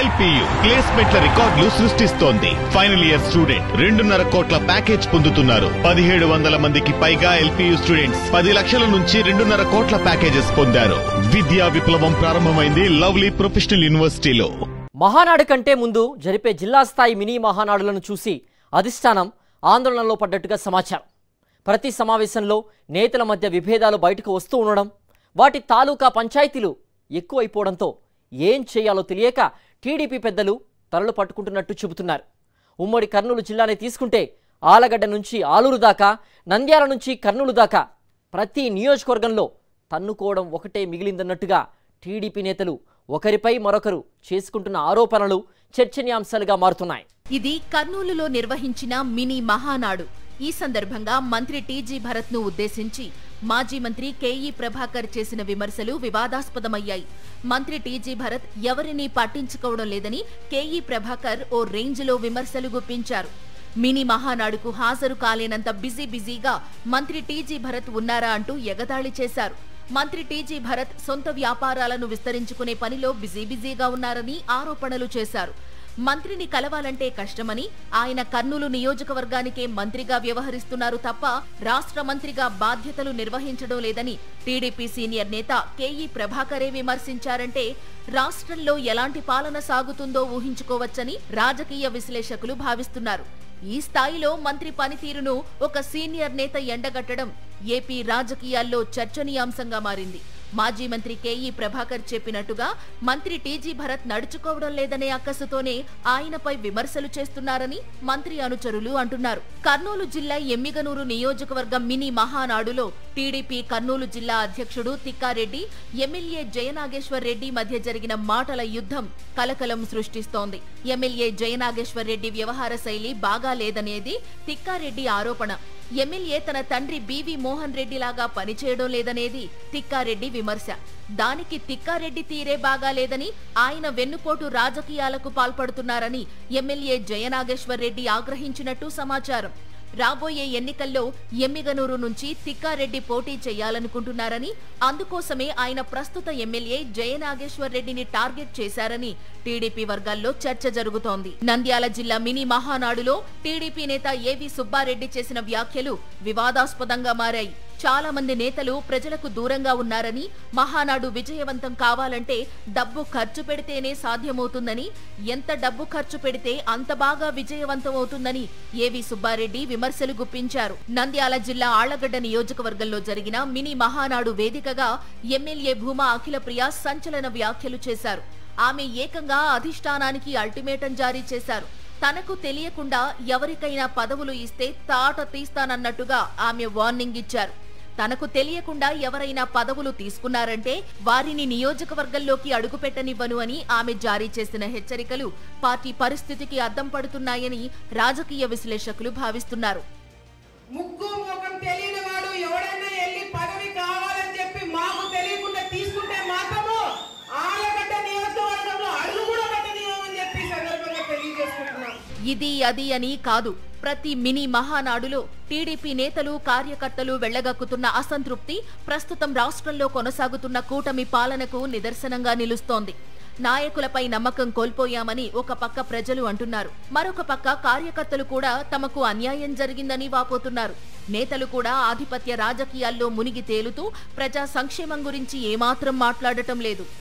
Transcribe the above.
LPU ప్లేస్మెంట్ల రికార్డులు సృష్టిస్తోంది. Final year student 2.5 కోట్ల ప్యాకేజ్ పొందుతున్నారు. 1700 మందికి పైగా ఎల్పీయూ స్టూడెంట్స్ 10 లక్షల నుంచి 2.5 కోట్ల ప్యాకేజెస్ పొందారు. విద్యా విప్లవం ప్రారంభమైంది లవ్లీ ప్రొఫెషనల్ యూనివర్సిటీలో. మహానాడు కంటే ముందు జరిపే జిల్లా స్థాయి మినీ మహానాడులను చూసి అధిష్టానం ఆందోళనలో పడ్డట్టుగా సమాచారం. ప్రతి సమావేశంలో నేతల మధ్య విభేదాలు బయటకు వస్తూ ఉండడం, వాటి తాలూకా పంచాయతీలు ఎక్కువైపోవడంతో ఏం చేయాలో తెలియక టీడీపీ పెద్దలు తలలు పట్టుకుంటున్నట్టు చెబుతున్నారు. ఉమ్మడి కర్నూలు జిల్లానే తీసుకుంటే ఆలగడ్డ నుంచి ఆలూరు దాకా, నంద్యాల నుంచి కర్నూలు దాకా ప్రతి నియోజకవర్గంలో తన్నుకోవడం ఒకటే మిగిలిందన్నట్టుగా టీడీపీ నేతలు ఒకరిపై మరొకరు చేసుకుంటున్న ఆరోపణలు చర్చనీయాంశాలుగా మారుతున్నాయి. ఇది కర్నూలులో నిర్వహించిన మినీ మహానాడు. ఈ సందర్భంగా మంత్రి టీజీ భరత్ ను ఉద్దేశించి మాజీ మంత్రి కేఈ ప్రభాకర్ చేసిన విమర్శలు వివాదాస్పదమయ్యాయి. మంత్రి టీజీ భరత్ ఎవరినీ పట్టించుకోవడం లేదని కేఈ ప్రభాకర్ ఓ రేంజ్లో విమర్శలు గుప్పించారు. మినీ మహానాడుకు హాజరు కాలేనంత బిజీగా మంత్రి టీజీ భరత్ ఉన్నారా అంటూ ఎగతాళి చేశారు. మంత్రి టీజీ భరత్ సొంత వ్యాపారాలను విస్తరించుకునే పనిలో బిజీగా ఉన్నారని ఆరోపణలు చేశారు. మంత్రిని కలవాలంటే కష్టమని, ఆయన కర్నూలు నియోజకవర్గానికే మంత్రిగా వ్యవహరిస్తున్నారు తప్ప రాష్ట్ర మంత్రిగా బాధ్యతలు నిర్వహించడం లేదని టీడీపీ సీనియర్ నేత కేఈ ప్రభాకరే విమర్శించారంటే రాష్ట్రంలో ఎలాంటి పాలన సాగుతుందో ఊహించుకోవచ్చని రాజకీయ విశ్లేషకులు భావిస్తున్నారు. ఈ స్థాయిలో మంత్రి పనితీరును ఒక సీనియర్ నేత ఎండగట్టడం ఏపీ రాజకీయాల్లో చర్చనీయాంశంగా మారింది. మాజీ మంత్రి కేఈ ప్రభాకర్ చెప్పినట్టుగా మంత్రి టీజీ భరత్ నడుచుకోవడం లేదనే అక్కసుతోనే ఆయనపై విమర్శలు చేస్తున్నారని మంత్రి అనుచరులు అంటున్నారు. కర్నూలు జిల్లా ఎమ్మిగనూరు నియోజకవర్గం మినీ మహానాడులో టీడీపీ కర్నూలు జిల్లా అధ్యక్షుడు తిక్కారెడ్డి, ఎమ్మెల్యే జయనాగేశ్వర్ రెడ్డి మధ్య జరిగిన మాటల యుద్ధం కలకలం సృష్టిస్తోంది. ఎమ్మెల్యే జయనాగేశ్వర్ రెడ్డి వ్యవహార శైలి బాగా లేదనేది తిక్కారెడ్డి ఆరోపణ. ఎమ్మెల్యే తన తండ్రి బివి మోహన్ రెడ్డి లాగా పనిచేయడం లేదనేది తిక్కారెడ్డి విమర్శ. దానికి తిక్కారెడ్డి తీరే బాగాలేదని, ఆయన వెన్నుపోటు రాజకీయాలకు పాల్పడుతున్నారని ఎమ్మెల్యే జయనాగేశ్వర్ రెడ్డి ఆగ్రహించినట్టు సమాచారం. రాబోయే ఎన్నికల్లో ఎమ్మిగనూరు నుంచి తిక్కారెడ్డి పోటీ చేయాలనుకుంటున్నారని, అందుకోసమే ఆయన ప్రస్తుత ఎమ్మెల్యే జయనాగేశ్వర్ రెడ్డిని టార్గెట్ చేశారని టీడీపీ వర్గాల్లో చర్చ జరుగుతోంది. నంద్యాల జిల్లా మినీ మహానాడులో టీడీపీ నేత ఏవి సుబ్బారెడ్డి చేసిన వ్యాఖ్యలు వివాదాస్పదంగా మారాయి. చాలా మంది నేతలు ప్రజలకు దూరంగా ఉన్నారని, మహానాడు విజయవంతం కావాలంటే డబ్బు ఖర్చు పెడితేనే సాధ్యమవుతుందని, ఎంత డబ్బు ఖర్చు పెడితే అంత బాగా విజయవంతం అవుతుందని ఏవి సుబ్బారెడ్డి విమర్శలు గుప్పించారు. నంద్యాల జిల్లా ఆళ్లగడ్డ నియోజకవర్గంలో జరిగిన మినీ మహానాడు వేదికగా ఎమ్మెల్యే భూమా అఖిలప్రియ సంచలన వ్యాఖ్యలు చేశారు. ఆమె ఏకంగా అధిష్టానానికి అల్టిమేటం జారీ చేశారు. తనకు తెలియకుండా ఎవరికైనా పదవులు ఇస్తే తాట తీస్తానన్నట్టుగా ఆమె వార్నింగ్ ఇచ్చారు. తనకు తెలియకుండా ఎవరైనా పదవులు తీసుకున్నారంటే వారిని నియోజకవర్గంలోకి అడుగుపెట్టనివ్వను అని ఆమె జారీ చేసిన హెచ్చరికలు పార్టీ పరిస్థితికి అద్దం పడుతున్నాయని రాజకీయ విశ్లేషకులు భావిస్తున్నారు. ముక్కు ముఖం తెలియని వాడు ఎవడైనా వెళ్ళి పదవి కావాలని చెప్పి మాకు తెలియకుండా తీసుకుంటే మాత్రము ఆలగడ్డ నియోజకవర్గంలో అడుగు కూడా పెట్టనివ్వమని చెప్పి సందర్భంగా తెలియజేసుకుంటున్నాం. ఇది అది అని కాదు, ప్రతి మినీ మహానాడులో టీడీపీ నేతలు కార్యకర్తలు వెళ్లగక్కుతున్న అసంతృప్తి ప్రస్తుతం రాష్ట్రంలో కొనసాగుతున్న కూటమి పాలనకు నిదర్శనంగా నిలుస్తోంది. నాయకులపై నమ్మకం కోల్పోయామని ఒక పక్క ప్రజలు అంటున్నారు. మరొక పక్క కార్యకర్తలు కూడా తమకు అన్యాయం జరిగిందని వాపోతున్నారు. నేతలు కూడా ఆధిపత్య రాజకీయాల్లో మునిగి తేలుతూ ప్రజా సంక్షేమం గురించి ఏమాత్రం మాట్లాడటం లేదు.